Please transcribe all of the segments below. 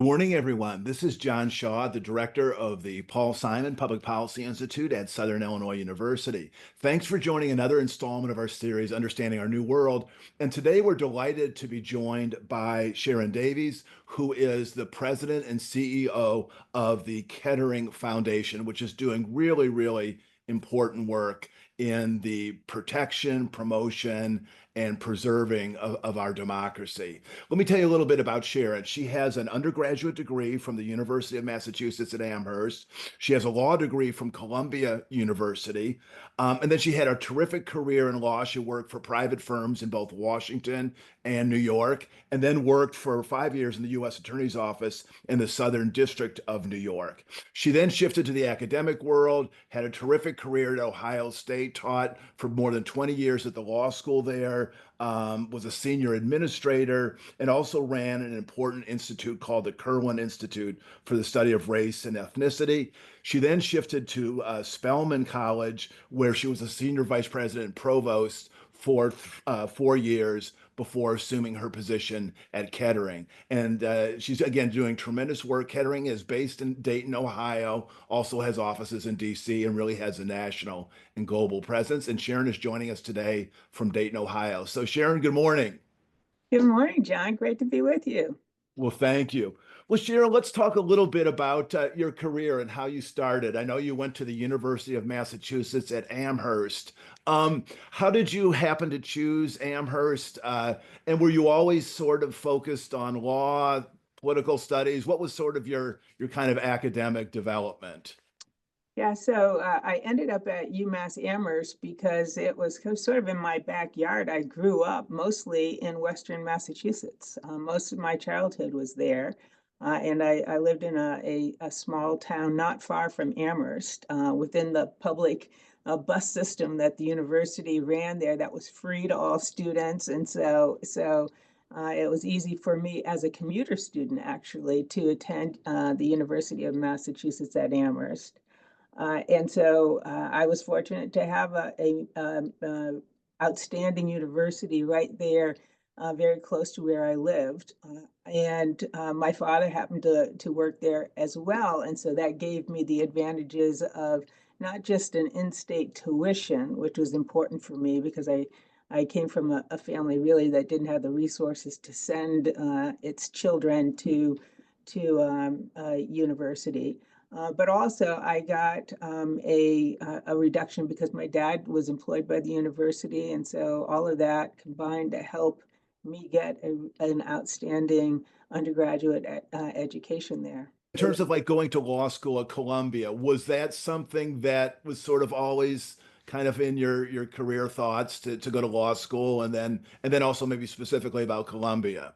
Morning, everyone. This is John Shaw, the director of the Paul Simon Public Policy Institute at Southern Illinois University. Thanks for joining another installment of our series, Understanding Our New World. And today we're delighted to be joined by Sharon Davies, who is the president and CEO of the Kettering Foundation, which is doing really, really important work in the protection, promotion, and preserving of our democracy. Let me tell you a little bit about Sharon. She has an undergraduate degree from the University of Massachusetts at Amherst. She has a law degree from Columbia University. And then she had a terrific career in law. She worked for private firms in both Washington and New York, and then worked for 5 years in the U.S. Attorney's Office in the Southern District of New York. She then shifted to the academic world, had a terrific career at Ohio State, taught for more than 20 years at the law school there, was a senior administrator, and also ran an important institute called the Kirwan Institute for the Study of Race and Ethnicity. She then shifted to Spelman College, where she was a senior vice president and provost for 4 years before assuming her position at Kettering. And she's, again, doing tremendous work. Kettering is based in Dayton, Ohio, also has offices in DC, and really has a national and global presence. And Sharon is joining us today from Dayton, Ohio. So, Sharon, good morning. Good morning, John. Great to be with you. Well, thank you. Well, Sharon, let's talk a little bit about your career and how you started. I know you went to the University of Massachusetts at Amherst. How did you happen to choose Amherst? And were you always sort of focused on law, political studies? What was sort of your kind of academic development? Yeah, so I ended up at UMass Amherst because it was sort of in my backyard. I grew up mostly in Western Massachusetts. Most of my childhood was there. And I lived in a small town not far from Amherst, within the public bus system that the university ran there that was free to all students. And so it was easy for me as a commuter student, actually, to attend the University of Massachusetts at Amherst. I was fortunate to have a outstanding university right there, very close to where I lived. My father happened to work there as well. And so that gave me the advantages of not just an in-state tuition, which was important for me because I came from a family really that didn't have the resources to send its children to university. But also, I got a reduction because my dad was employed by the university. And so all of that combined to help me get an outstanding undergraduate education there. In terms of like going to law school at Columbia, was that something that was sort of always kind of in your career thoughts to go to law school and then also maybe specifically about Columbia?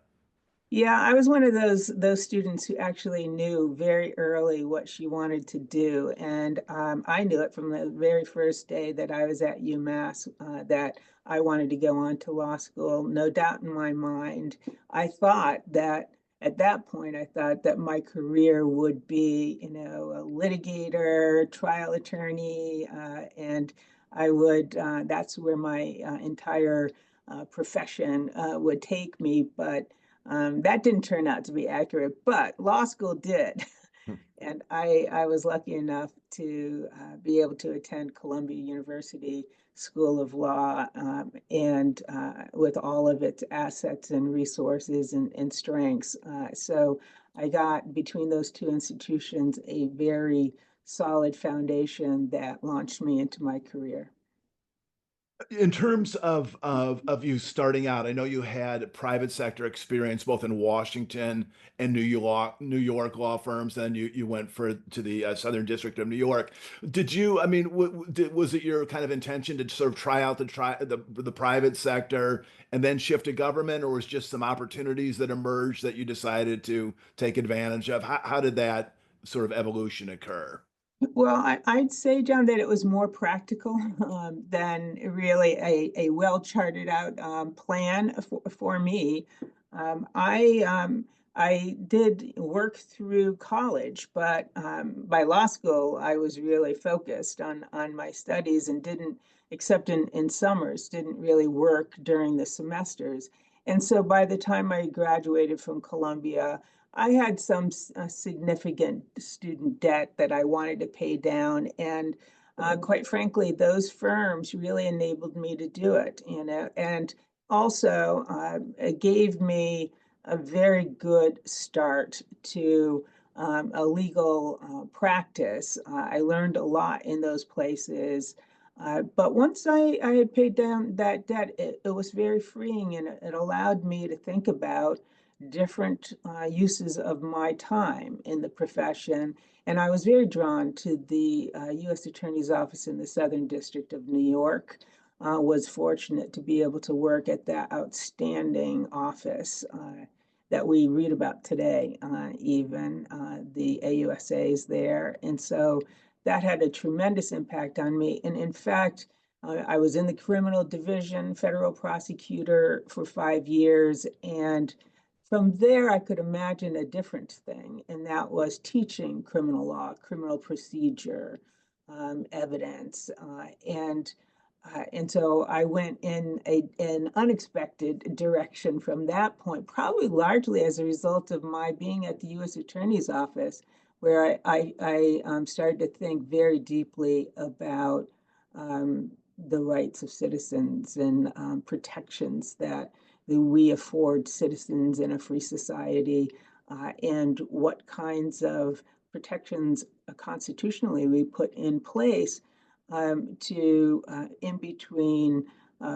Yeah, I was one of those students who actually knew very early what she wanted to do, and I knew it from the very first day that I was at UMass that I wanted to go on to law school. No doubt in my mind. I thought that at that point, I thought that my career would be, a litigator, trial attorney, and I would. That's where my entire profession would take me, but. That didn't turn out to be accurate, but law school did. And I was lucky enough to be able to attend Columbia University School of Law, and with all of its assets and resources and strengths. So I got between those two institutions a very solid foundation that launched me into my career. In terms of you starting out, I know you had private sector experience both in Washington and New York law firms. Then you went to the Southern District of New York. Did you? I mean, was it your kind of intention to sort of try out the private sector and then shift to government, or was just some opportunities that emerged that you decided to take advantage of? How did that sort of evolution occur? Well, I'd say, John, that it was more practical than really a well charted out plan for me. I did work through college, but by law school, I was really focused on my studies and didn't, except in summers, didn't really work during the semesters. And so by the time I graduated from Columbia, I had some significant student debt that I wanted to pay down, and quite frankly, those firms really enabled me to do it, and also it gave me a very good start to a legal practice. I learned a lot in those places. But once I had paid down that debt, it was very freeing, and it allowed me to think about different uses of my time in the profession. And I was very drawn to the U.S. Attorney's Office in the Southern District of New York. Was fortunate to be able to work at that outstanding office that we read about today, even the AUSAs there. And so that had a tremendous impact on me. And in fact, I was in the criminal division, federal prosecutor for 5 years. And from there, I could imagine a different thing, and that was teaching criminal law, criminal procedure, evidence, and so I went in an unexpected direction from that point, probably largely as a result of my being at the U.S. Attorney's Office, where I started to think very deeply about the rights of citizens and protections that we afford citizens in a free society, and what kinds of protections constitutionally we put in place to in between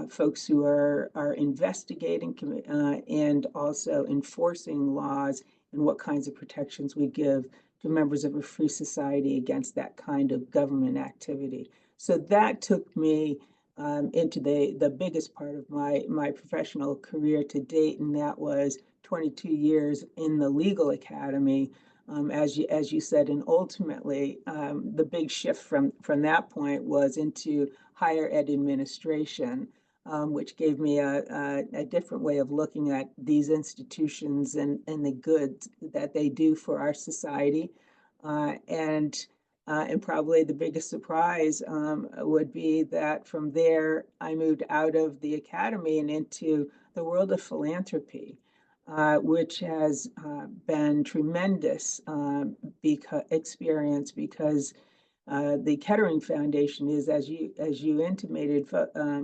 folks who are investigating and also enforcing laws, and what kinds of protections we give to members of a free society against that kind of government activity. So that took me into the biggest part of my professional career to date, and that was 22 years in the legal academy, as you said, and ultimately the big shift from that point was into higher ed administration, which gave me a different way of looking at these institutions and the good that they do for our society. And probably the biggest surprise would be that from there, I moved out of the academy and into the world of philanthropy, which has been tremendous experience, because the Kettering Foundation is, as you intimated,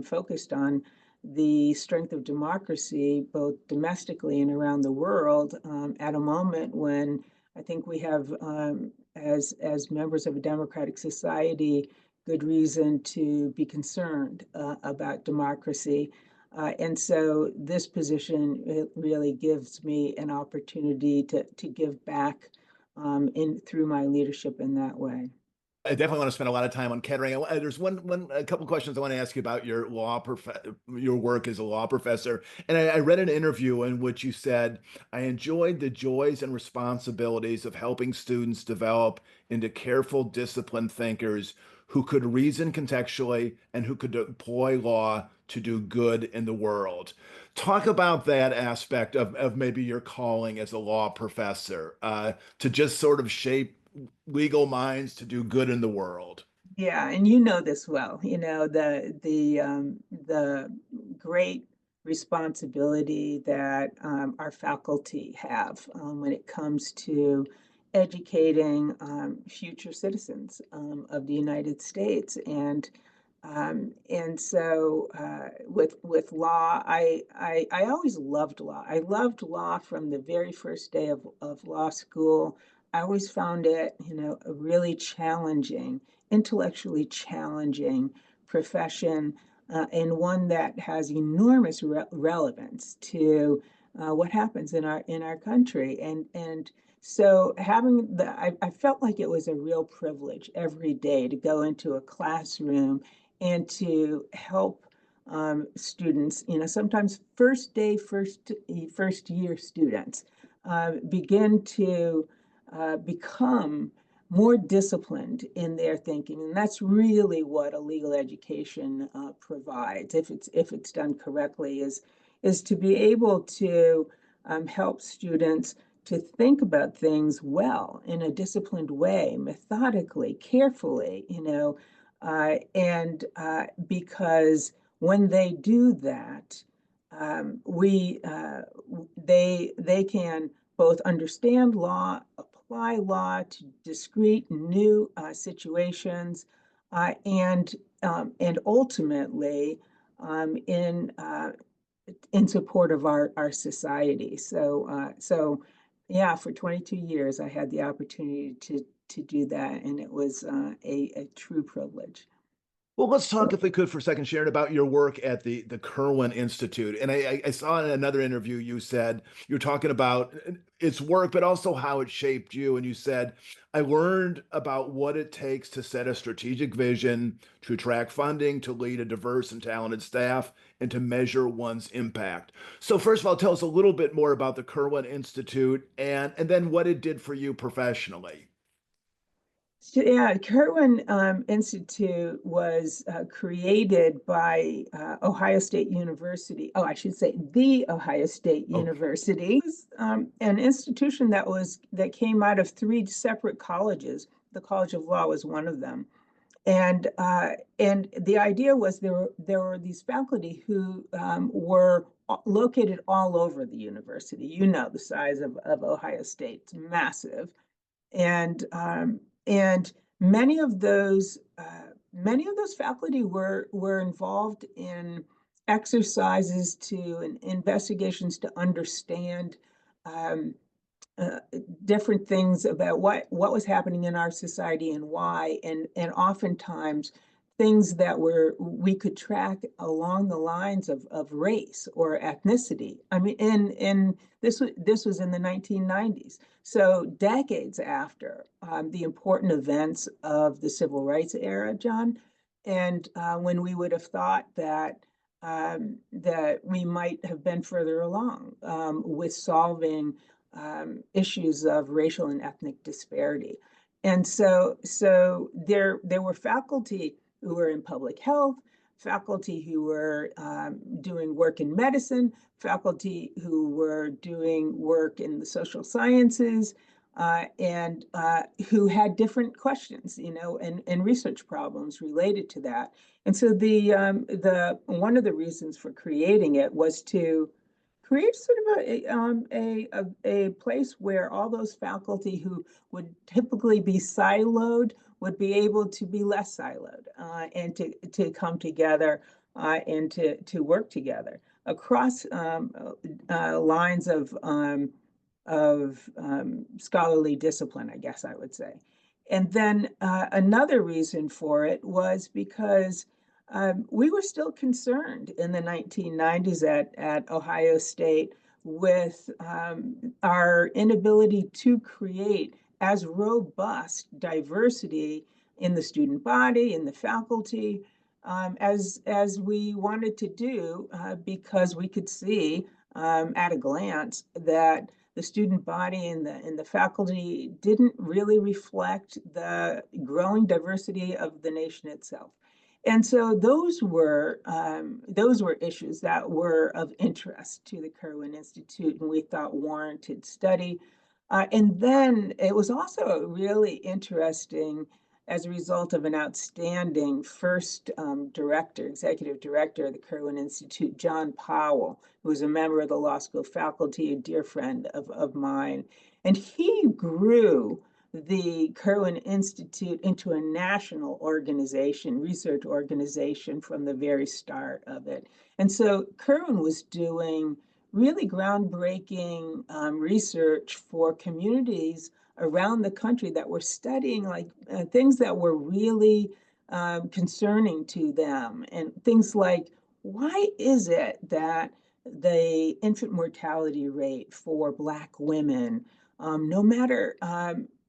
focused on the strength of democracy, both domestically and around the world, at a moment when I think we have, as members of a democratic society, good reason to be concerned about democracy. And so this position, it really gives me an opportunity to give back through my leadership in that way. I definitely want to spend a lot of time on Kettering. There's a couple questions I want to ask you about your work as a law professor. And I read an interview in which you said, "I enjoyed the joys and responsibilities of helping students develop into careful, disciplined thinkers who could reason contextually and who could deploy law to do good in the world." Talk about that aspect of maybe your calling as a law professor, to just sort of shape legal minds to do good in the world. Yeah, and you know this well, the great responsibility that our faculty have when it comes to educating future citizens of the United States. And so with law, I always loved law. I loved law from the very first day of law school. I always found it, a really challenging, intellectually challenging profession, and one that has enormous relevance to what happens in our country. And so I felt like it was a real privilege every day to go into a classroom and to help students, sometimes first year students, begin to become more disciplined in their thinking. And that's really what a legal education provides, if it's done correctly, is to be able to help students to think about things well, in a disciplined way, methodically, carefully, and because when they do that, we they can both understand law, apply law to discrete new situations, and ultimately um, in uh, in support of our society. So yeah, for 22 years, I had the opportunity to do that, and it was a true privilege. Well, let's talk, if we could, for a second, Sharon, about your work at the Kirwan Institute. And I saw in another interview you said you were talking about its work, but also how it shaped you. And you said, I learned about what it takes to set a strategic vision, to attract funding, to lead a diverse and talented staff, and to measure one's impact. So, first of all, tell us a little bit more about the Kirwan Institute and then what it did for you professionally. So, yeah, Kirwan Institute was created by Ohio State University. Oh, I should say the Ohio State Okay. University. It was an institution that came out of three separate colleges. The College of Law was one of them, and the idea was there were these faculty who were located all over the university. You know the size of Ohio State; it's massive, and and many of those faculty were involved in exercises to and investigations to understand um, uh, different things about what was happening in our society and why, and oftentimes things that were we could track along the lines of race or ethnicity. I mean, and this was in the 1990s, so decades after the important events of the civil rights era, John, and when we would have thought that we might have been further along with solving issues of racial and ethnic disparity. And so there were faculty who were in public health, faculty who were doing work in medicine, faculty who were doing work in the social sciences, and who had different questions, and research problems related to that. And so the one of the reasons for creating it was to create sort of a place where all those faculty who would typically be siloed would be able to be less siloed, and to come together, and to work together across lines of scholarly discipline, I guess I would say. And then another reason for it was because we were still concerned in the 1990s at Ohio State with our inability to create as robust diversity in the student body, in the faculty, as we wanted to do, because we could see at a glance that the student body and the faculty didn't really reflect the growing diversity of the nation itself. And so those were issues that were of interest to the Kirwan Institute, and we thought warranted study. And then it was also really interesting as a result of an outstanding first executive director of the Kirwan Institute, John Powell, who was a member of the law school faculty, a dear friend of mine. And he grew the Kirwan Institute into a national organization, research organization from the very start of it. And so Kirwan was doing really groundbreaking research for communities around the country that were studying like things that were really concerning to them, and things like, why is it that the infant mortality rate for Black women, no matter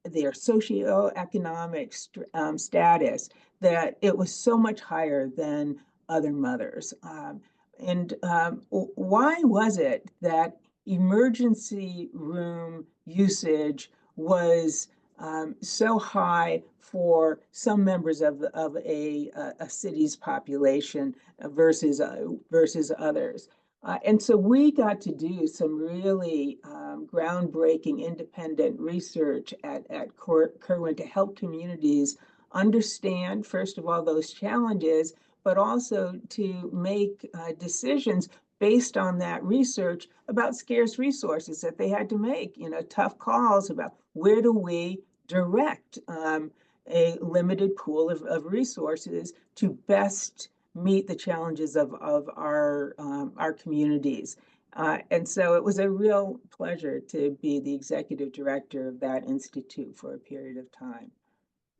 their socioeconomic status, that it was so much higher than other mothers? And why was it that emergency room usage was so high for some members of a city's population versus others? And so we got to do some really groundbreaking independent research at Kirwan to help communities understand, first of all, those challenges, but also to make decisions based on that research about scarce resources that they had to make, tough calls about where do we direct a limited pool of resources to best meet the challenges of our communities. And so it was a real pleasure to be the executive director of that institute for a period of time.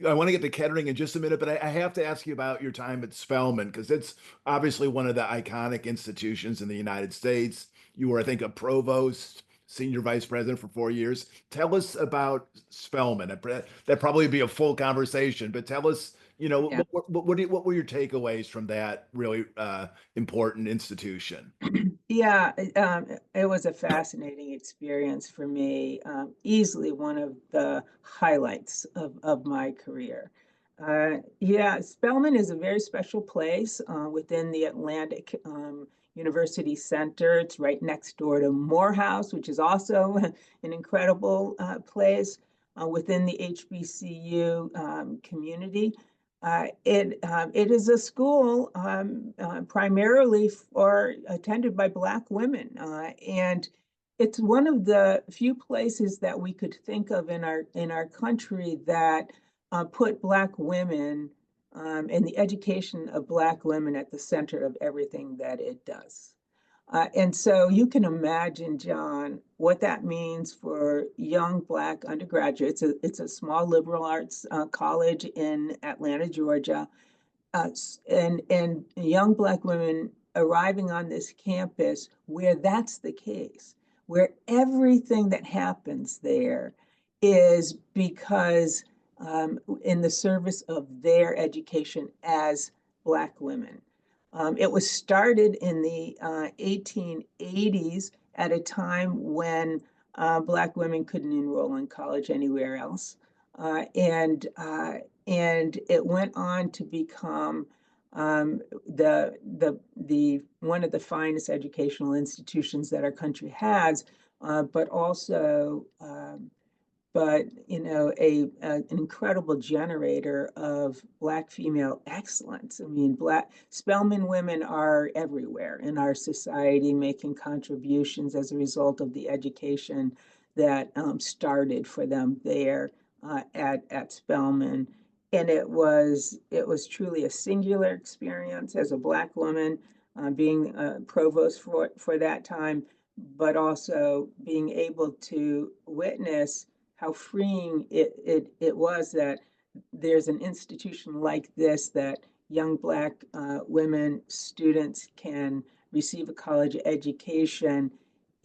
I want to get to Kettering in just a minute, but I have to ask you about your time at Spelman because it's obviously one of the iconic institutions in the United States. You were, I think, a provost, senior vice president for 4 years. Tell us about Spelman. That'd probably be a full conversation, but tell us, Yeah. what were your takeaways from that really important institution? Yeah, it was a fascinating experience for me, easily one of the highlights of my career. Yeah, Spelman is a very special place within the Atlantic University Center. It's right next door to Morehouse, which is also an incredible place within the HBCU community. It is a school primarily attended by Black women, and it's one of the few places that we could think of in our country that put Black women and the education of Black women at the center of everything that it does. And so you can imagine, John, what that means for young Black undergraduates. It's a small liberal arts college in Atlanta, Georgia, and young Black women arriving on this campus where that's the case, where everything that happens there is because in the service of their education as Black women. It was started in the 1880s at a time when Black women couldn't enroll in college anywhere else. Uh, and uh, and it went on to become the one of the finest educational institutions that our country has, but also an incredible generator of Black female excellence. I mean, Black Spelman women are everywhere in our society, making contributions as a result of the education that started for them there at Spelman. And it was truly a singular experience as a Black woman, being provost for that time, but also being able to witness how freeing it was that there's an institution like this that young Black women students can receive a college education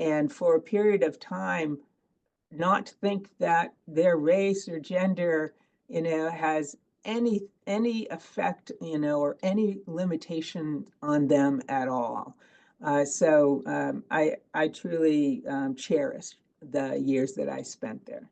and for a period of time not think that their race or gender has any effect or any limitation on them at all. I truly cherish the years that I spent there.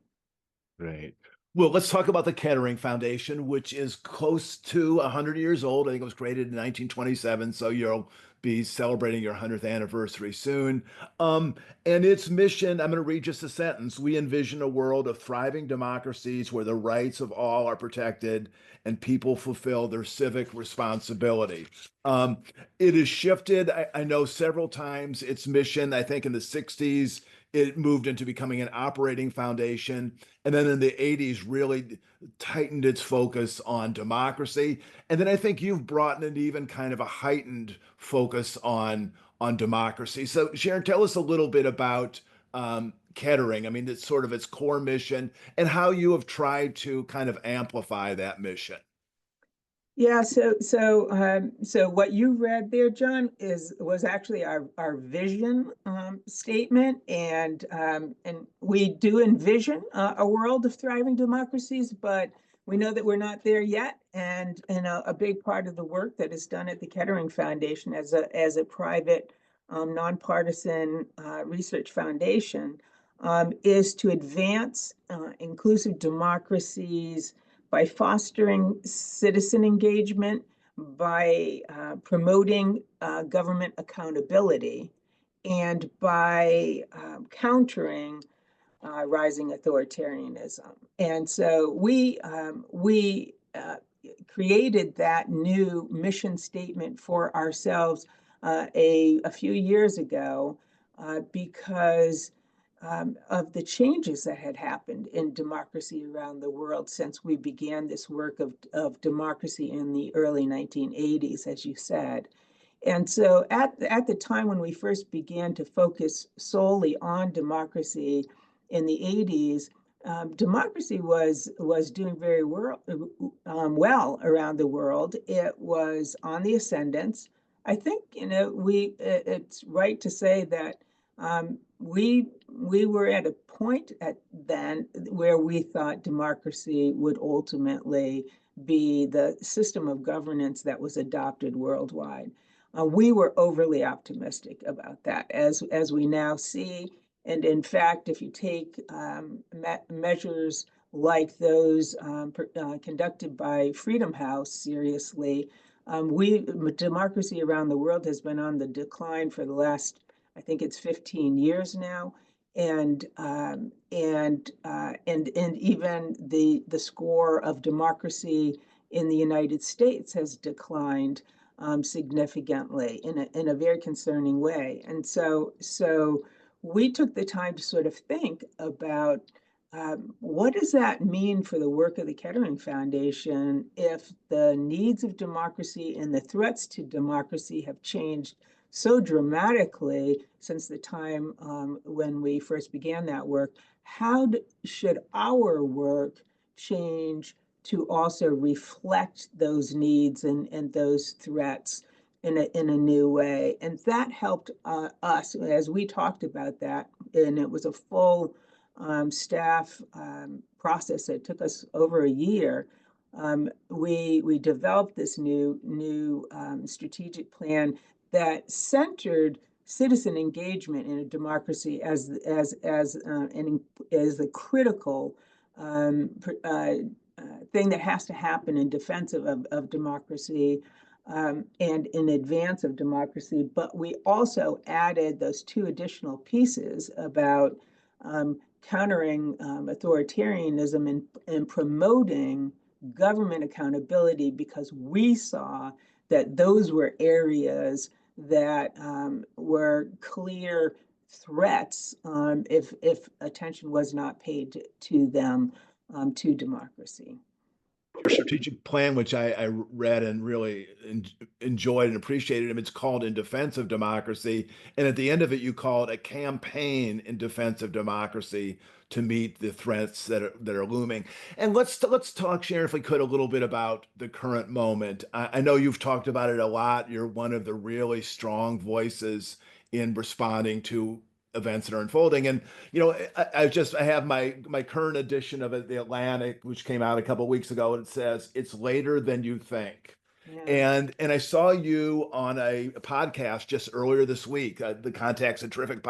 Great. Well, let's talk about the Kettering Foundation, which is close to 100 years old. I think it was created in 1927, so you'll be celebrating your 100th anniversary soon. Um, and its mission, I'm going to read just a sentence. We envision a world of thriving democracies where the rights of all are protected and people fulfill their civic responsibility. Um, it has shifted, I know, several times. Its mission, I think in the 60s, it moved into becoming an operating foundation. And then in the 80s, really tightened its focus on democracy. And then I think you've brought in even kind of a heightened focus on democracy. So Sharon, tell us a little bit about Kettering. I mean, it's sort of its core mission and how you have tried to kind of amplify that mission. Yeah, so what you read there, John, was actually our vision statement, and we do envision a world of thriving democracies, but we know that we're not there yet. And a big part of the work that is done at the Kettering Foundation as a private, nonpartisan research foundation is to advance inclusive democracies by fostering citizen engagement, by promoting government accountability, and by countering rising authoritarianism. And so we created that new mission statement for ourselves a few years ago because of the changes that had happened in democracy around the world since we began this work of democracy in the early 1980s, as you said. And so at the time when we first began to focus solely on democracy in the 80s, democracy was doing very well around the world. It was on the ascendance. I think, it's right to say that we were at a point at then where we thought democracy would ultimately be the system of governance that was adopted worldwide. We were overly optimistic about that, as we now see. And in fact, if you take measures like those conducted by Freedom House seriously, democracy around the world has been on the decline for the last, I think it's 15 years now, and even the score of democracy in the United States has declined significantly in a very concerning way. And so we took the time to sort of think about what does that mean for the work of the Kettering Foundation if the needs of democracy and the threats to democracy have changed so dramatically since the time when we first began that work? How should our work change to also reflect those needs and those threats in a new way? And that helped us as we talked about that, and it was a full staff process that took us over a year. We developed this new strategic plan that centered citizen engagement in a democracy as the critical thing that has to happen in defense of democracy and in advance of democracy. But we also added those two additional pieces about countering authoritarianism and promoting government accountability, because we saw that those were areas that were clear threats if attention was not paid to them, to democracy. Your strategic plan, which I read and really enjoyed and appreciated, it's called In Defense of Democracy. And at the end of it, you call it a campaign in defense of democracy to meet the threats that are looming. And let's talk, Sharon, if we could, a little bit about the current moment. I know you've talked about it a lot. You're one of the really strong voices in responding to events that are unfolding. And I have my current edition of it, The Atlantic, which came out a couple of weeks ago, and it says it's later than you think. Yeah. And I saw you on a podcast just earlier this week. The Context, a terrific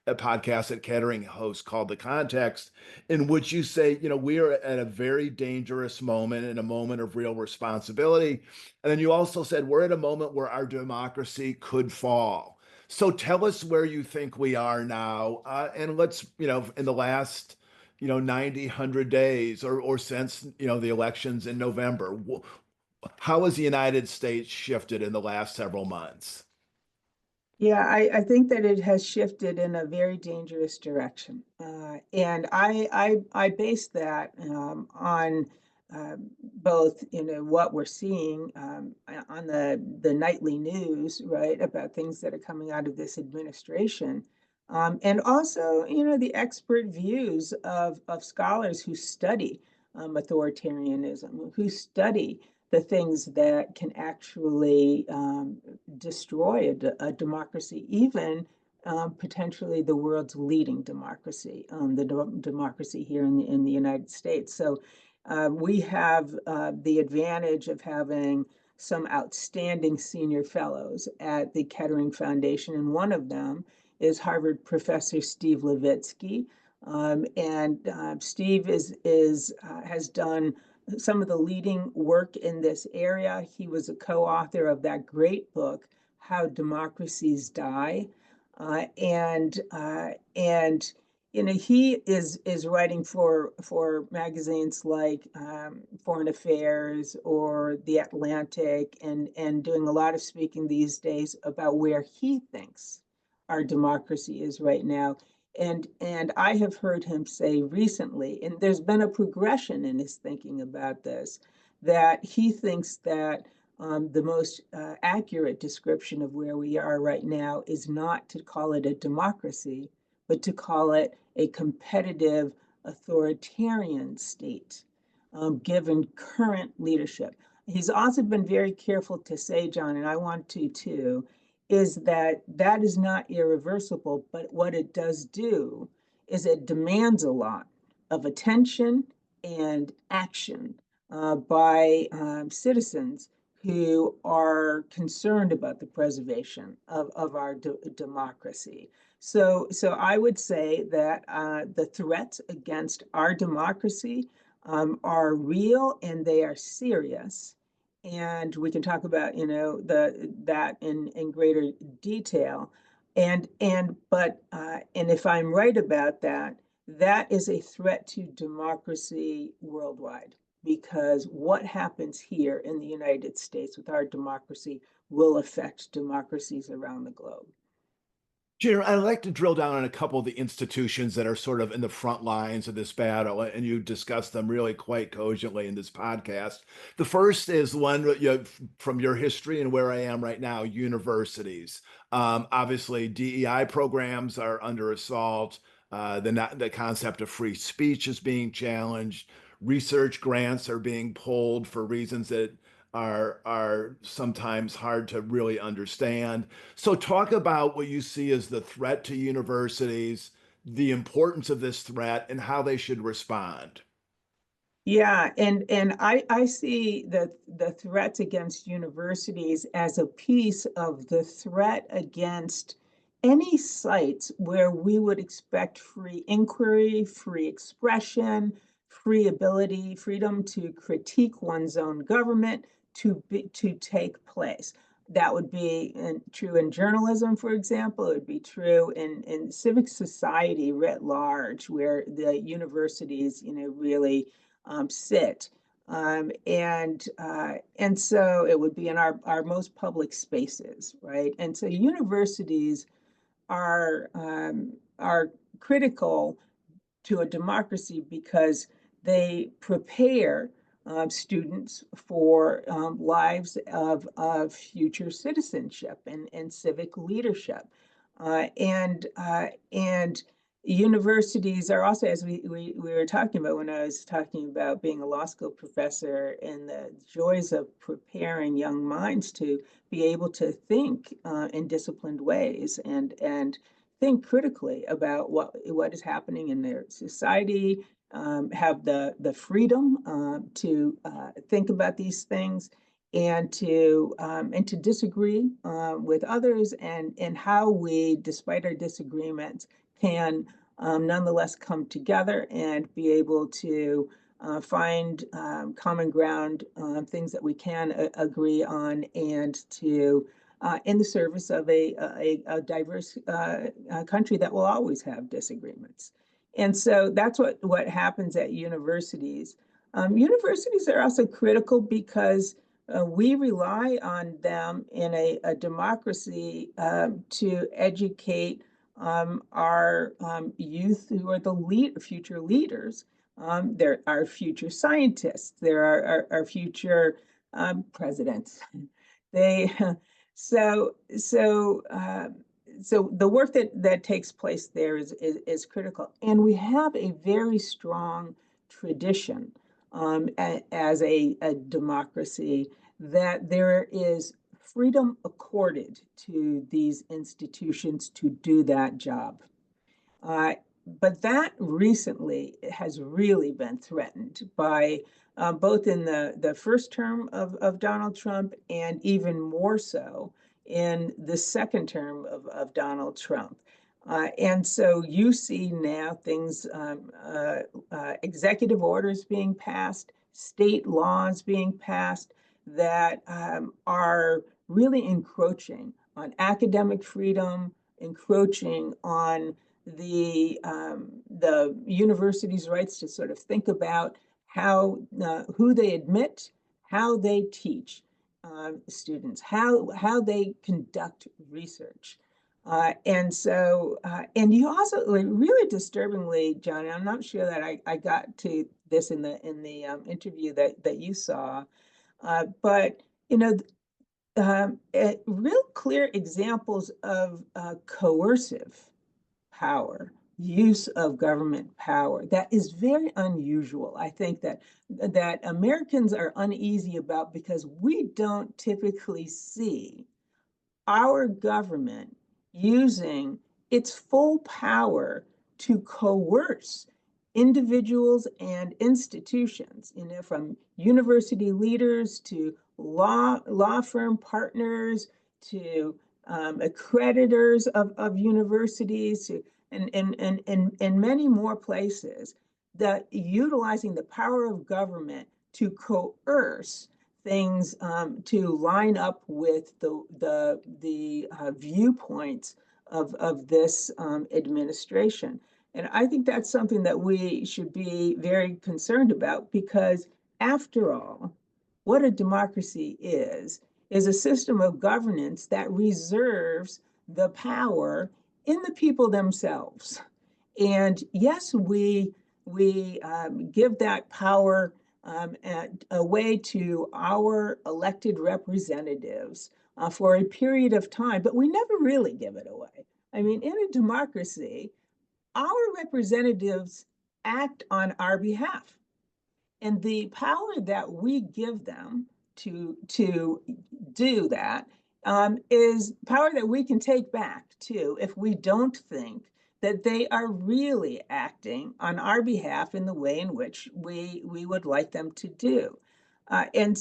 a podcast that Kettering hosts called The Context, in which you say, we are at a very dangerous moment, in a moment of real responsibility. And then you also said we're at a moment where our democracy could fall. So tell us where you think we are now, and let's, in the last, 90, 100 days or since, the elections in November, how has the United States shifted in the last several months? Yeah, I think that it has shifted in a very dangerous direction. And I base that on both, what we're seeing on the nightly news, right, about things that are coming out of this administration. And also, the expert views of scholars who study authoritarianism, who study the things that can actually destroy a democracy, even potentially the world's leading democracy, democracy here in the United States. So we have the advantage of having some outstanding senior fellows at the Kettering Foundation, and one of them is Harvard professor Steve Levitsky. And Steve has done some of the leading work in this area. He was a co-author of that great book, How Democracies Die. And he is writing for magazines like Foreign Affairs or The Atlantic, and doing a lot of speaking these days about where he thinks our democracy is right now. And I have heard him say recently, and there's been a progression in his thinking about this, that he thinks that the most accurate description of where we are right now is not to call it a democracy, but to call it a competitive authoritarian state, given current leadership. He's also been very careful to say, John, and I want to too, is that that is not irreversible, but what it does do is it demands a lot of attention and action by citizens who are concerned about the preservation of our democracy. So I would say that the threats against our democracy are real and they are serious. And we can talk about, that in greater detail. And if I'm right about that, that is a threat to democracy worldwide, because what happens here in the United States with our democracy will affect democracies around the globe. Sharon, I'd like to drill down on a couple of the institutions that are sort of in the front lines of this battle, and you discussed them really quite cogently in this podcast. The first is one from your history and where I am right now, universities. Obviously, DEI programs are under assault. The concept of free speech is being challenged. Research grants are being pulled for reasons that are sometimes hard to really understand. So talk about what you see as the threat to universities, the importance of this threat, and how they should respond. Yeah, and I see the threats against universities as a piece of the threat against any sites where we would expect free inquiry, free expression, freedom to critique one's own government to take place. That would be true in journalism, for example. It would be true in civic society writ large, where the universities, really sit. And so it would be in our most public spaces, right? And so universities are critical to a democracy because they prepare students for lives of future citizenship and civic leadership. And universities are also, as we were talking about when I was talking about being a law school professor and the joys of preparing young minds to be able to think in disciplined ways and think critically about what is happening in their society, have the freedom to think about these things and to disagree with others, and how we, despite our disagreements, can nonetheless come together and be able to find common ground, things that we can agree on, and to in the service of a diverse country that will always have disagreements. And so that's what happens at universities. Universities are also critical because we rely on them in a democracy to educate our youth, who are the future leaders. They're our future scientists. They're our future presidents. They so so so the work that takes place there is critical, and we have a very strong tradition as a democracy, that there is freedom accorded to these institutions to do that job. Uh, but that recently has really been threatened by both in the first term of Donald Trump, and even more so in the second term of Donald Trump. And so you see now things, executive orders being passed, state laws being passed that are really encroaching on academic freedom, encroaching on the university's rights to sort of think about how who they admit, how they teach students, how they conduct research. And you also, like, really disturbingly, John, and I'm not sure that I got to this in the interview that you saw, but you know, real clear examples of coercive power, use of government power that is very unusual. I think that Americans are uneasy about because we don't typically see our government using its full power to coerce individuals and institutions, from university leaders to law firm partners to accreditors of universities to, and many more places, that utilizing the power of government to coerce things to line up with the viewpoints of this administration. And I think that's something that we should be very concerned about, because after all, what a democracy is a system of governance that reserves the power in the people themselves. And yes, we give that power away to our elected representatives for a period of time, but we never really give it away. I mean, in a democracy, our representatives act on our behalf, and the power that we give them to do that is power that we can take back too, if we don't think that they are really acting on our behalf in the way in which we would like them to do. I've been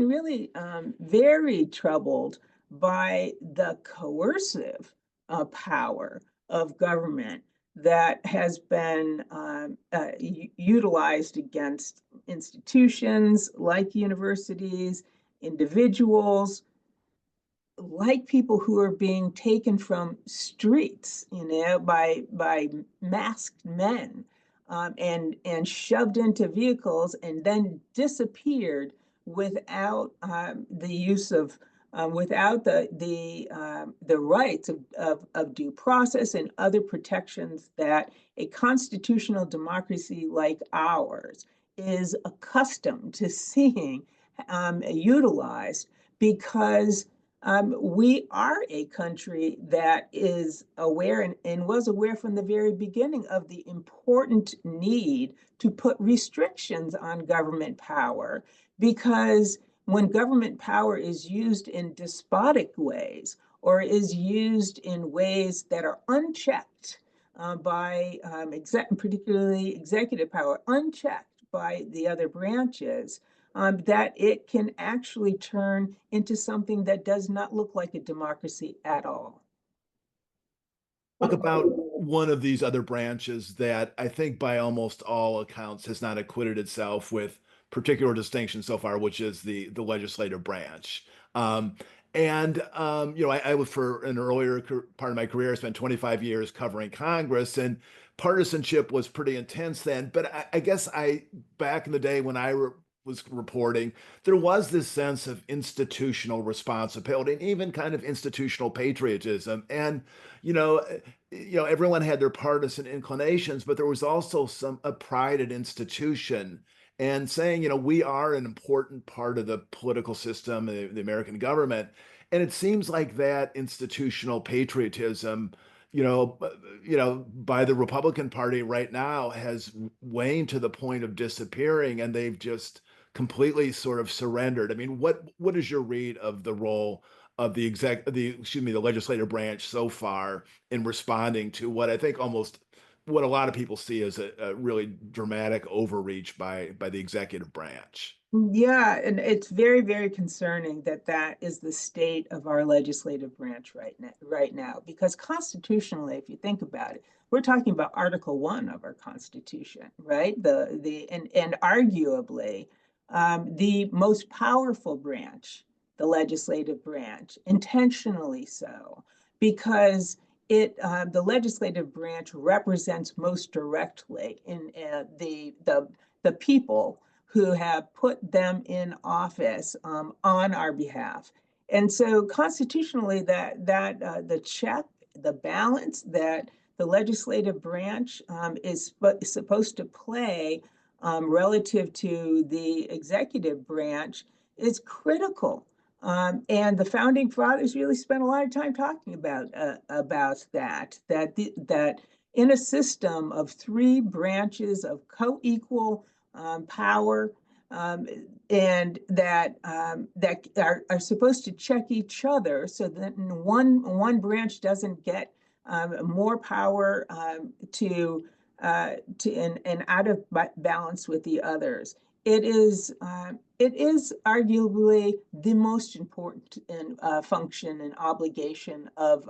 really very troubled by the coercive power of government that has been utilized against institutions like universities, individuals, like people who are being taken from streets, by masked men, and shoved into vehicles and then disappeared without the use of without the rights of due process and other protections that a constitutional democracy like ours is accustomed to seeing utilized, because we are a country that is aware and was aware from the very beginning of the important need to put restrictions on government power, because when government power is used in despotic ways or is used in ways that are unchecked by particularly executive power, unchecked by the other branches, that it can actually turn into something that does not look like a democracy at all. Talk about one of these other branches that I think by almost all accounts has not acquitted itself with particular distinction so far, which is the legislative branch. Um, I was, for an earlier part of my career, I spent 25 years covering Congress, and partisanship was pretty intense then. But I guess back in the day when was reporting, there was this sense of institutional responsibility and even kind of institutional patriotism. And, you know, everyone had their partisan inclinations, but there was also a pride in institution and saying, we are an important part of the political system, the American government. And it seems like that institutional patriotism, by the Republican Party right now has waned to the point of disappearing, and they've just completely sort of surrendered. I mean, what is your read of the role of the legislative branch so far in responding to what I think what a lot of people see as a really dramatic overreach by the executive branch? Yeah, and it's very, very concerning that that is the state of our legislative branch right now, because constitutionally, if you think about it, we're talking about Article 1 of our Constitution, right? And arguably the most powerful branch, the legislative branch, intentionally so, because the legislative branch represents most directly in the people who have put them in office on our behalf. And so constitutionally, the check, the balance that the legislative branch is supposed to play relative to the executive branch is critical. And the founding fathers really spent a lot of time talking about that in a system of three branches of co-equal power, and that are supposed to check each other, so that one branch doesn't get more power and out of balance with the others. It is arguably the most important function and obligation of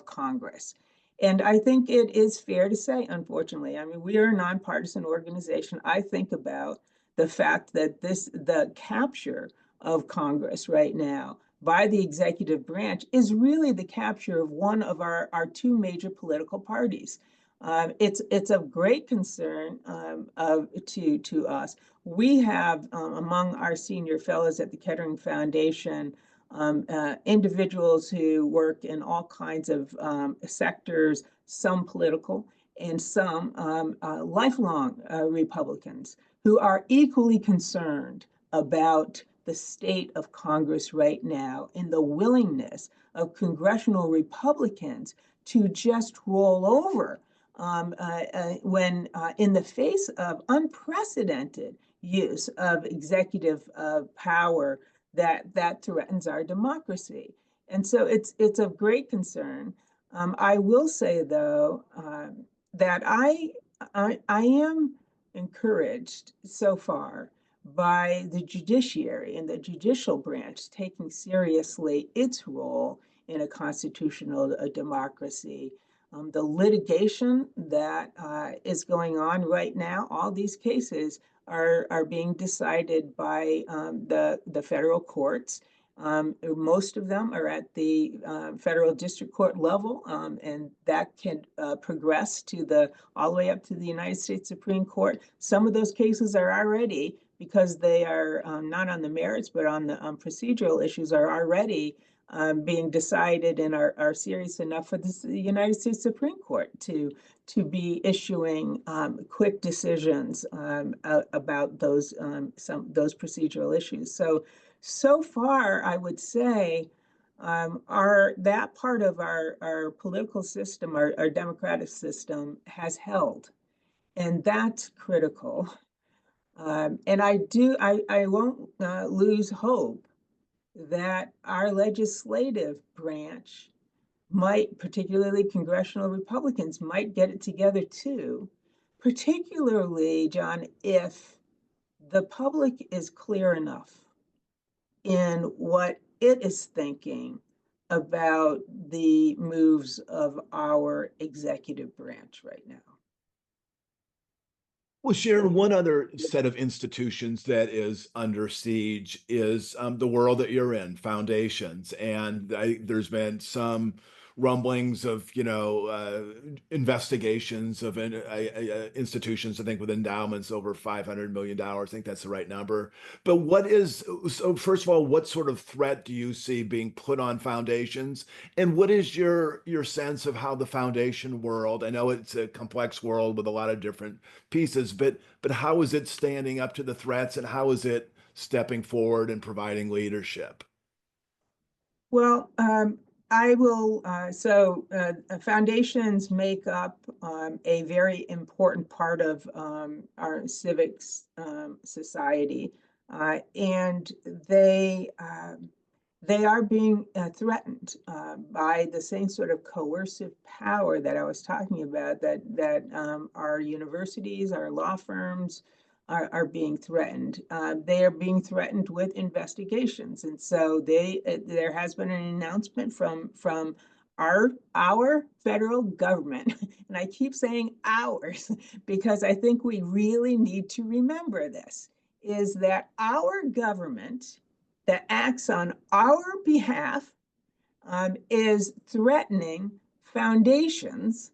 Congress. And I think it is fair to say, unfortunately, I mean, we are a nonpartisan organization. I think about the fact that the capture of Congress right now by the executive branch is really the capture of one of our two major political parties. It's of great concern to us. We have among our senior fellows at the Kettering Foundation individuals who work in all kinds of sectors, some political and some lifelong Republicans, who are equally concerned about the state of Congress right now and the willingness of congressional Republicans to just roll over when in the face of unprecedented use of executive power that threatens our democracy. And so it's of great concern. I will say, though, that I am encouraged so far by the judiciary and the judicial branch taking seriously its role in a constitutional democracy. The litigation that is going on right now, all these cases are being decided by the federal courts. Most of them are at the federal district court level, and that can progress to all the way up to the United States Supreme Court. Some of those cases are already, because they are not on the merits, but on the procedural issues, are already being decided and are serious enough for the United States Supreme Court to be issuing quick decisions about those procedural issues. So far, I would say that part of our political system, our democratic system, has held, and that's critical. And I won't lose hope that our legislative branch might, particularly congressional Republicans, might get it together too, particularly, John, if the public is clear enough in what it is thinking about the moves of our executive branch right now. Well, Sharon, one other set of institutions that is under siege is the world that you're in, foundations. And there's been some rumblings of, investigations of institutions, I think, with endowments over $500 million. I think that's the right number. But so first of all, what sort of threat do you see being put on foundations? And what is your sense of how the foundation world, I know it's a complex world with a lot of different pieces, but how is it standing up to the threats, and how is it stepping forward and providing leadership? Well, I will. Foundations make up a very important part of our civics society, and they are being threatened by the same sort of coercive power that I was talking about, that our universities, our law firms are being threatened. They are being threatened with investigations. And so there has been an announcement from our federal government, and I keep saying ours because I think we really need to remember this, is that our government that acts on our behalf is threatening foundations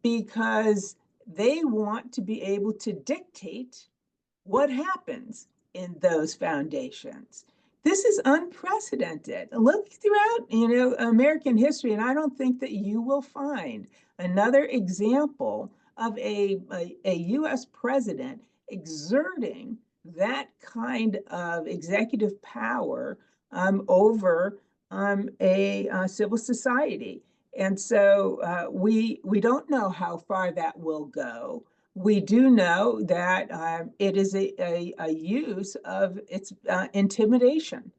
because they want to be able to dictate what happens in those foundations. This is unprecedented. Look throughout, American history, and I don't think that you will find another example of a US president exerting that kind of executive power over a civil society. And so we don't know how far that will go. We do know that it is a use of its intimidation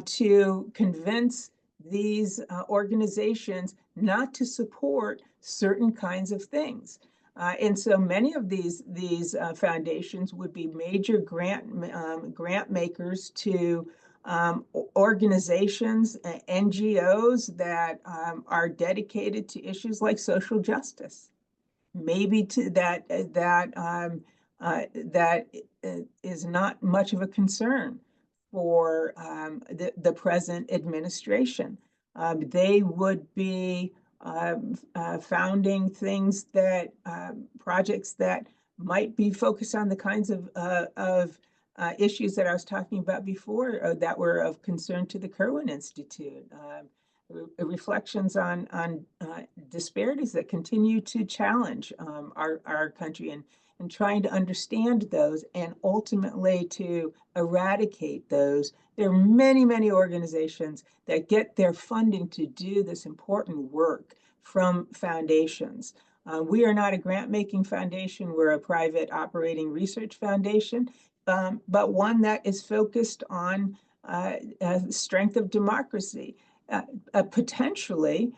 to convince these organizations not to support certain kinds of things. And so many of these foundations would be major grant makers to organizations, NGOs that are dedicated to issues like social justice. Maybe to that is not much of a concern for the present administration. They would be founding things that projects that might be focused on the kinds of issues that I was talking about before that were of concern to the Kirwan Institute. Reflections on disparities that continue to challenge our country, and trying to understand those and ultimately to eradicate those. There are many, many organizations that get their funding to do this important work from foundations. We are not a grant-making foundation. We're a private operating research foundation, but one that is focused on strength of democracy. Potentially,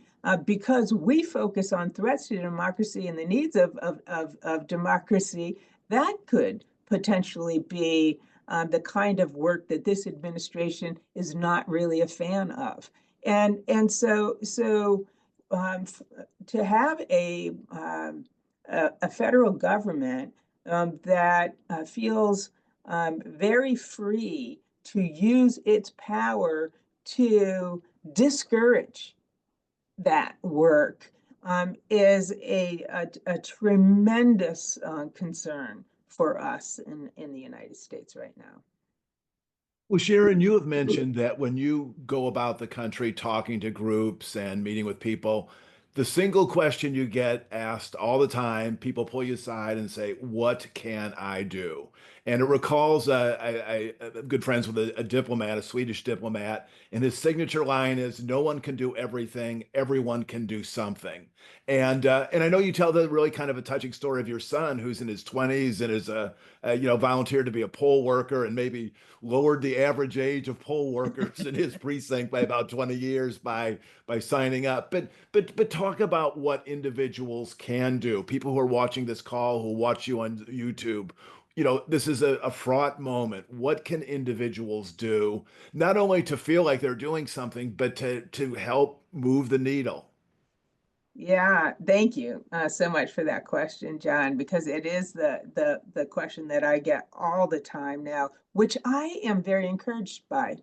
because we focus on threats to democracy and the needs of democracy, that could potentially be the kind of work that this administration is not really a fan of. And so to have a federal government that feels very free to use its power to discourage that work is a tremendous concern for us in the United States right now. Well, Sharon, you have mentioned that when you go about the country talking to groups and meeting with people, the single question you get asked all the time, people pull you aside and say, "What can I do?" And it recalls I'm good friends with a diplomat, a Swedish diplomat, and his signature line is, "No one can do everything, everyone can do something." And I know you tell the really kind of a touching story of your son who's in his 20s and is volunteered to be a poll worker and maybe lowered the average age of poll workers in his precinct by about 20 years by signing up. But talk about what individuals can do. People who are watching this call, who watch you on YouTube, this is a fraught moment. What can individuals do, not only to feel like they're doing something, but to help move the needle? Yeah, thank you so much for that question, John, because it is the question that I get all the time now, which I am very encouraged by,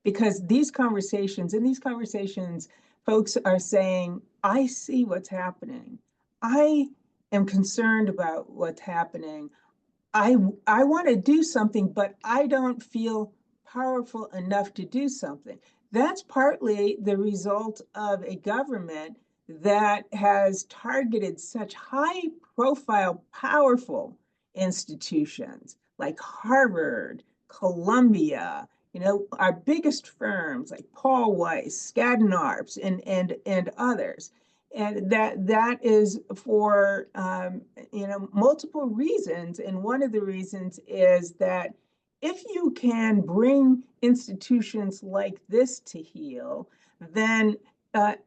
because in these conversations, folks are saying, "I see what's happening. I am concerned about what's happening. I want to do something, but I don't feel powerful enough to do something." That's partly the result of a government that has targeted such high profile, powerful institutions like Harvard, Columbia, our biggest firms like Paul Weiss, Skadden Arps, and others. And that is for multiple reasons. And one of the reasons is that if you can bring institutions like this to heel, then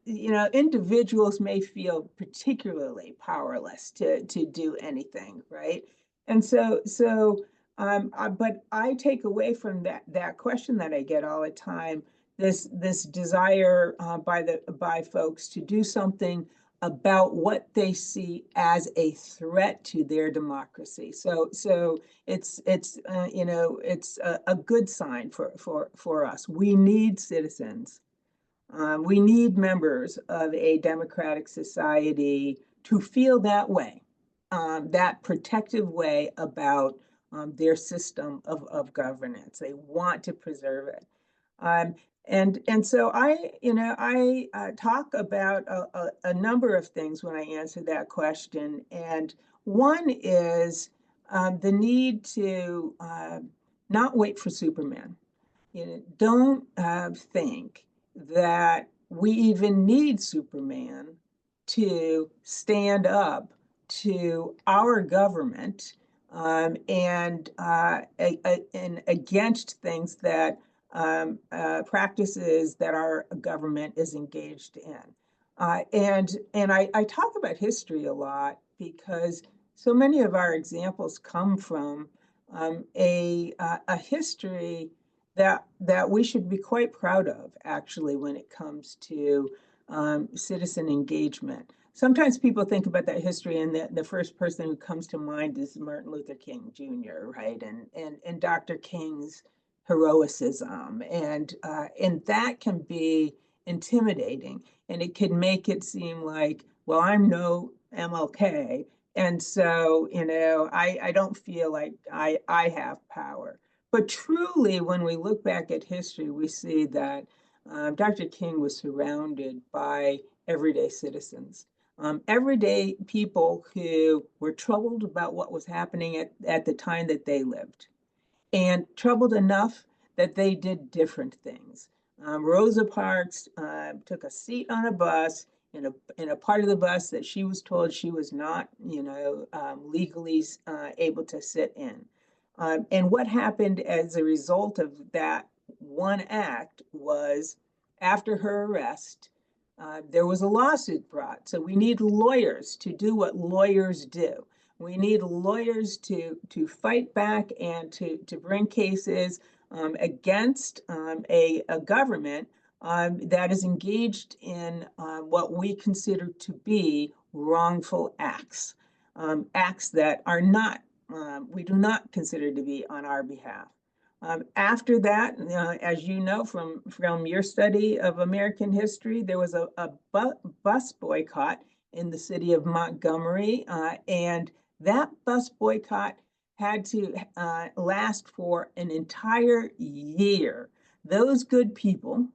individuals may feel particularly powerless to do anything, right? And but I take away from that question that I get all the time, this desire by folks to do something about what they see as a threat to their democracy. So it's a good sign for us. We need citizens We need members of a democratic society to feel that way, that protective way about their system of governance. They want to preserve it. Um, and so I talk about a number of things when I answer that question. And one is the need to not wait for Superman. Don't think that we even need Superman to stand up to our government and against things that practices that our government is engaged in. I talk about history a lot because so many of our examples come from a history that we should be quite proud of, actually, when it comes to citizen engagement. Sometimes people think about that history, and the first person who comes to mind is Martin Luther King Jr., right? And Dr. King's heroicism, and that can be intimidating, and it can make it seem like, well, I'm no MLK, and so I don't feel like I have power. But truly, when we look back at history, we see that Dr. King was surrounded by everyday citizens, everyday people who were troubled about what was happening at the time that they lived, and troubled enough that they did different things. Rosa Parks took a seat on a bus in a part of the bus that she was told she was not, legally able to sit in. And what happened as a result of that one act was, after her arrest, there was a lawsuit brought. So we need lawyers to do what lawyers do. We need lawyers to fight back and to bring cases against a government that is engaged in what we consider to be wrongful acts, acts that are not, we do not consider to be on our behalf. After that, as you know from your study of American history, there was a bus boycott in the city of Montgomery, and that bus boycott had to last for an entire year. Those good people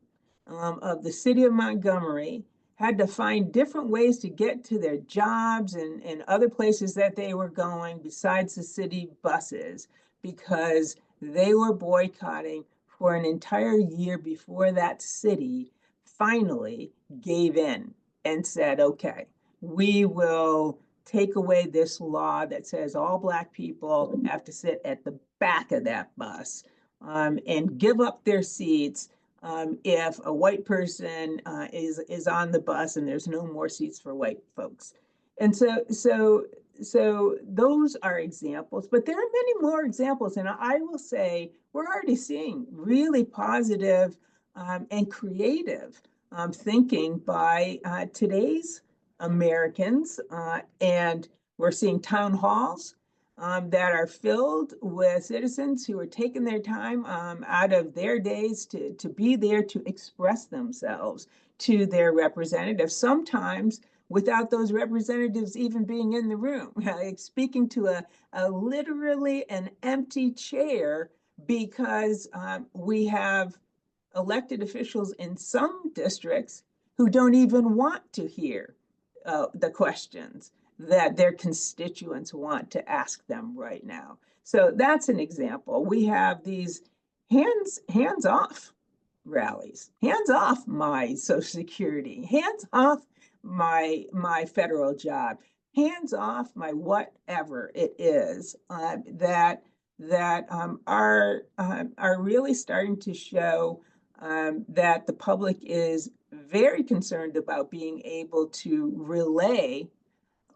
of the city of Montgomery had to find different ways to get to their jobs and other places that they were going besides the city buses, because they were boycotting for an entire year before that city finally gave in and said, okay, we will take away this law that says all Black people have to sit at the back of that bus, and give up their seats if a white person is on the bus and there's no more seats for white folks. And so those are examples, but there are many more examples. And I will say we're already seeing really positive and creative thinking by today's Americans. And we're seeing town halls that are filled with citizens who are taking their time out of their days to be there to express themselves to their representatives, sometimes without those representatives even being in the room, like speaking to a literally an empty chair, because we have elected officials in some districts who don't even want to hear the questions that their constituents want to ask them right now. So that's an example. We have these hands off rallies, hands off my Social Security, hands off my federal job, hands off my whatever it is, that are really starting to show that the public is very concerned about being able to relay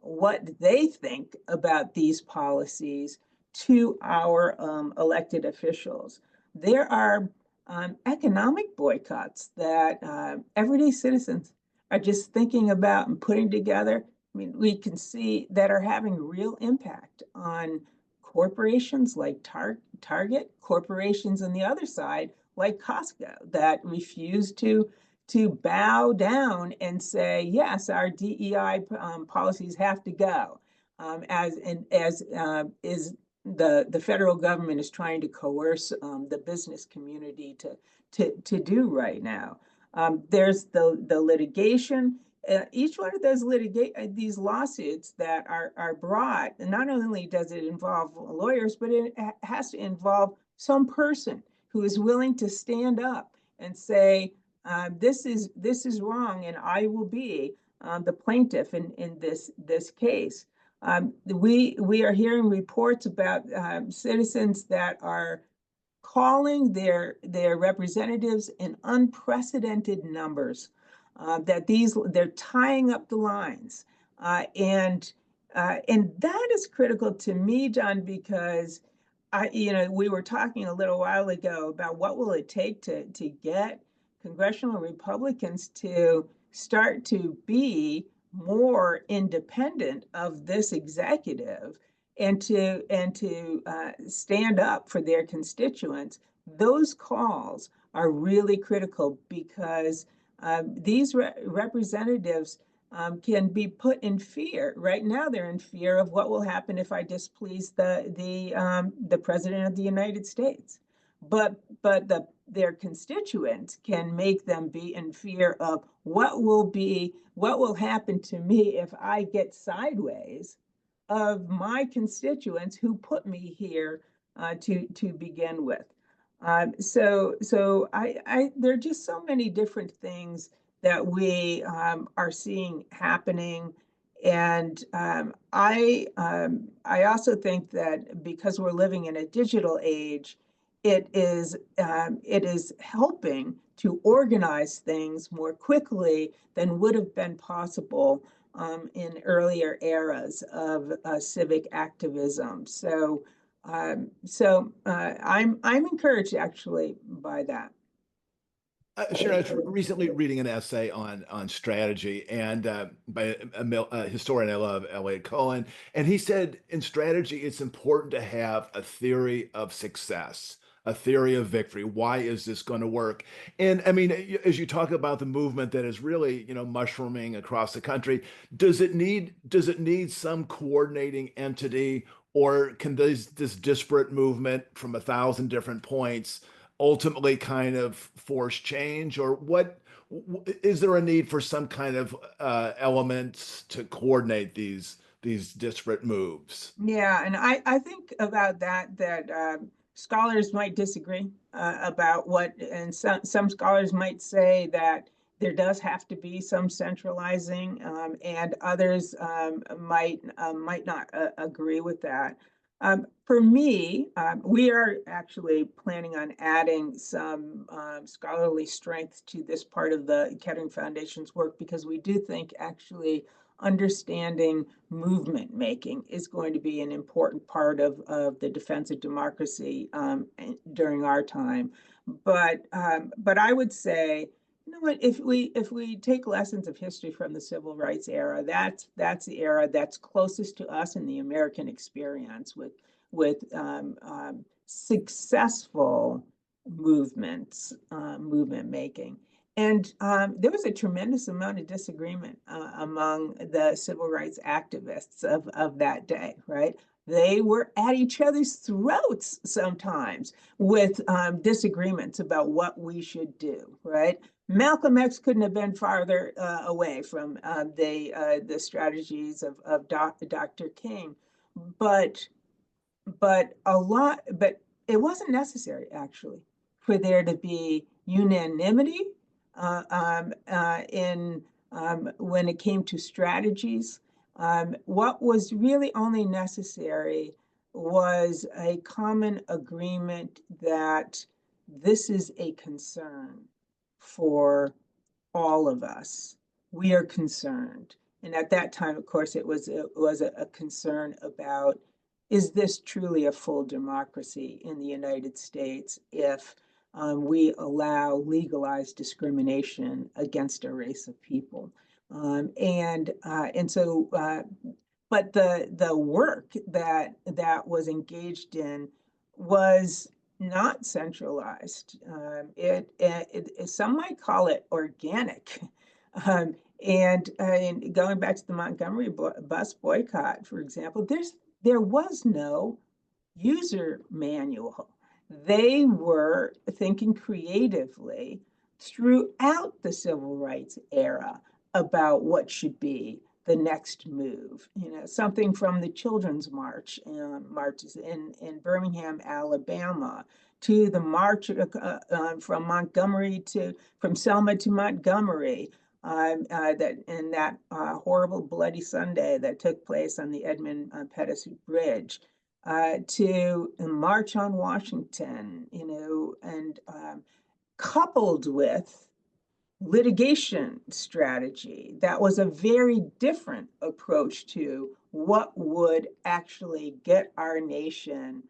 what they think about these policies to our elected officials. There are economic boycotts that everyday citizens are just thinking about and putting together. I mean, we can see that are having real impact on corporations like Target, corporations on the other side like Costco, that refuse to bow down and say, yes, our DEI policies have to go, as is the federal government is trying to coerce the business community to do right now. There's the litigation. Each one of these lawsuits that are brought, not only does it involve lawyers, but it has to involve some person who is willing to stand up and say, this is wrong, and I will be the plaintiff in this case. We are hearing reports about citizens that are calling their representatives in unprecedented numbers. That they're tying up the lines, and that is critical to me, John, because we were talking a little while ago about what will it take to get congressional Republicans to start to be more independent of this executive and to stand up for their constituents. Those calls are really critical because these representatives can be put in fear. Right now, they're in fear of what will happen if I displease the president of the United States. But their constituents can make them be in fear of what will happen to me if I get sideways of my constituents who put me here to begin with. So there are just so many different things that we are seeing happening. And I also think that because we're living in a digital age, it is helping to organize things more quickly than would have been possible in earlier eras of civic activism. So I'm encouraged actually by that. Sharon, I was recently reading an essay on strategy and by a historian I love, Elliot Cohen, and he said in strategy it's important to have a theory of success, a theory of victory. Why is this going to work? And I mean, as you talk about the movement that is really, mushrooming across the country, does it need some coordinating entity, or can this disparate movement from 1,000 different points ultimately kind of force change, or what is there a need for some kind of elements to coordinate these disparate moves? Yeah, and I think about that scholars might disagree about what, and some scholars might say that there does have to be some centralizing, and others might not agree with that. For me, we are actually planning on adding some scholarly strength to this part of the Kettering Foundation's work because we do think actually understanding movement making is going to be an important part of the defense of democracy during our time. But I would say, you know what, if we take lessons of history from the civil rights era, that's the era that's closest to us in the American experience with successful movement making. And there was a tremendous amount of disagreement among the civil rights activists of that day, right? They were at each other's throats sometimes with disagreements about what we should do, right? Malcolm X couldn't have been farther away from the strategies of Dr. King, but but it wasn't necessary actually for there to be unanimity in when it came to strategies. What was really only necessary was a common agreement that this is a concern for all of us. We are concerned. And at that time, of course, it was a concern about, is this truly a full democracy in the United States if we allow legalized discrimination against a race of people? And so, but the work that was engaged in was not centralized. Some might call it organic. And going back to the Montgomery bus boycott, for example, there was no user manual. They were thinking creatively throughout the civil rights era about what should be the next move. Something from the Children's marches in Birmingham, Alabama, to the march from Selma to Montgomery, that horrible Bloody Sunday that took place on the Edmund Pettus Bridge, to March on Washington, and coupled with litigation strategy. That was a very different approach to what would actually get our nation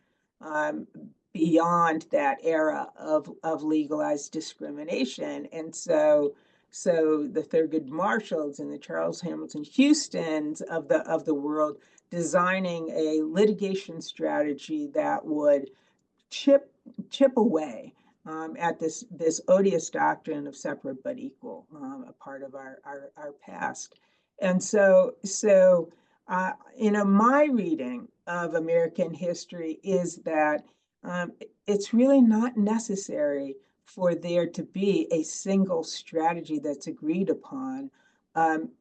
beyond that era of legalized discrimination. And so the Thurgood Marshalls and the Charles Hamilton Houstons of the world designing a litigation strategy that would chip away at this odious doctrine of separate but equal, a part of our past. And my reading of American history is that it's really not necessary for there to be a single strategy that's agreed upon.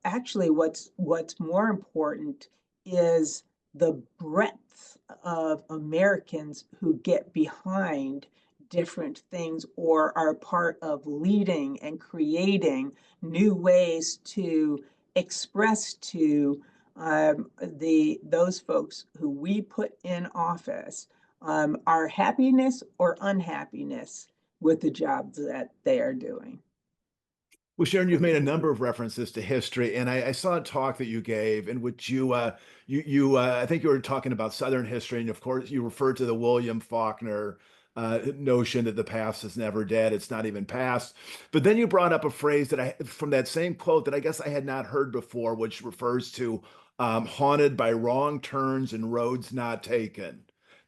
Actually, what's more important is the breadth of Americans who get behind different things or are part of leading and creating new ways to express to those folks who we put in office our happiness or unhappiness with the jobs that they are doing. Well, Sharon, you've made a number of references to history, and I saw a talk that you gave in which I think you were talking about Southern history, and of course you referred to the William Faulkner notion that the past is never dead, it's not even past. But then you brought up a phrase from that same quote that I guess I had not heard before, which refers to haunted by wrong turns and roads not taken.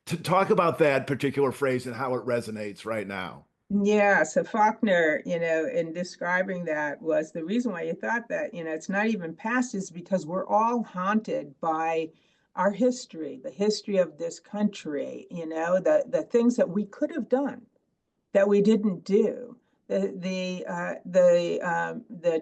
To talk about that particular phrase and how it resonates right now. Yeah, so Faulkner, in describing that, was the reason why you thought that, it's not even past is because we're all haunted by our history, the history of this country, the things that we could have done that we didn't do, the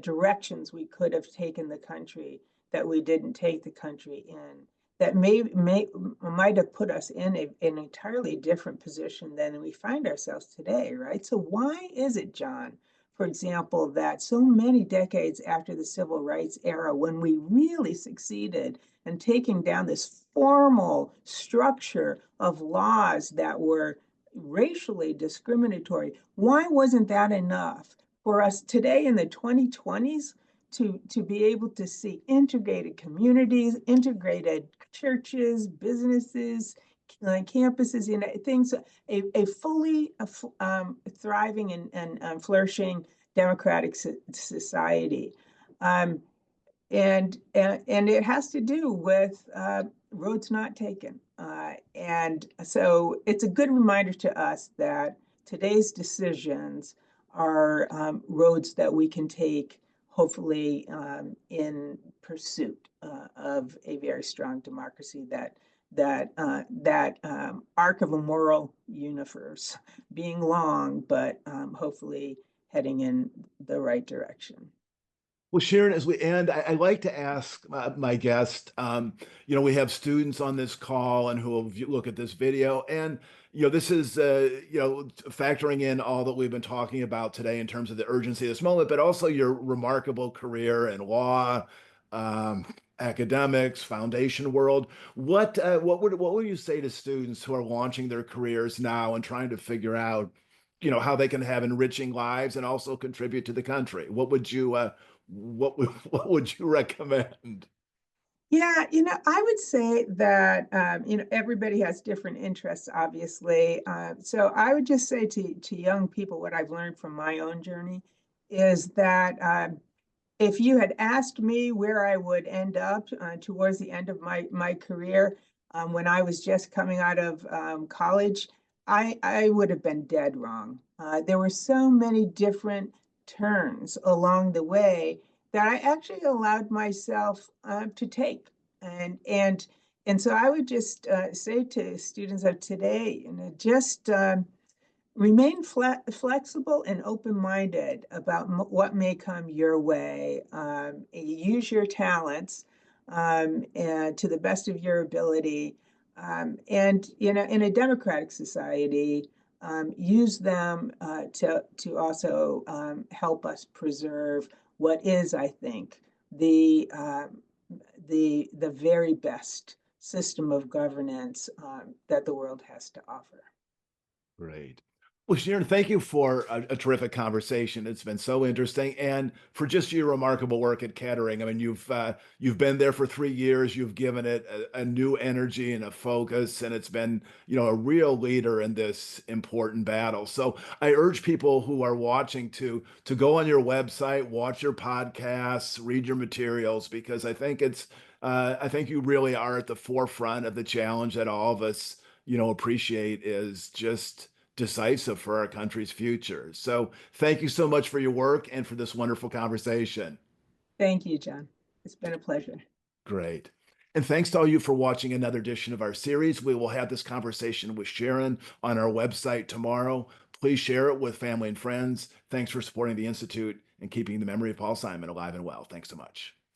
directions we could have taken the country that we didn't take the country in, that might have put us in an entirely different position than we find ourselves today, right? So why is it, John, for example, that so many decades after the civil rights era, when we really succeeded in taking down this formal structure of laws that were racially discriminatory, why wasn't that enough for us today in the 2020s to be able to see integrated communities, integrated churches, businesses, campuses, things, a fully thriving and flourishing democratic society. And it has to do with roads not taken. And so it's a good reminder to us that today's decisions are roads that we can take, hopefully, in pursuit of a very strong democracy, that arc of a moral universe being long, but hopefully heading in the right direction. Well, Sharon, as we end, I like to ask my guest, we have students on this call and who will look at this video. And, this is, factoring in all that we've been talking about today in terms of the urgency of this moment, but also your remarkable career in law, um, academics, foundation world. What would you say to students who are launching their careers now and trying to figure out, how they can have enriching lives and also contribute to the country? What would you recommend? Yeah, I would say that everybody has different interests, obviously. So I would just say to young people, what I've learned from my own journey is that if you had asked me where I would end up towards the end of my career, when I was just coming out of college, I would have been dead wrong. There were so many different turns along the way that I actually allowed myself to take. And and and so I would just say to students of today, just remain flexible and open-minded about what may come your way. Use your talents and to the best of your ability. And in a democratic society, use them to also help us preserve what is, I think, the very best system of governance that the world has to offer. Great. Well, Sharon, thank you for a terrific conversation. It's been so interesting, and for just your remarkable work at Kettering. I mean, you've been there for 3 years. You've given it a new energy and a focus, and it's been, a real leader in this important battle. So I urge people who are watching to go on your website, watch your podcasts, read your materials, because I think you really are at the forefront of the challenge that all of us, appreciate is just decisive for our country's future. So thank you so much for your work and for this wonderful conversation. Thank you, John. It's been a pleasure. Great. And thanks to all you for watching another edition of our series. We will have this conversation with Sharon on our website tomorrow. Please share it with family and friends. Thanks for supporting the Institute and keeping the memory of Paul Simon alive and well. Thanks so much.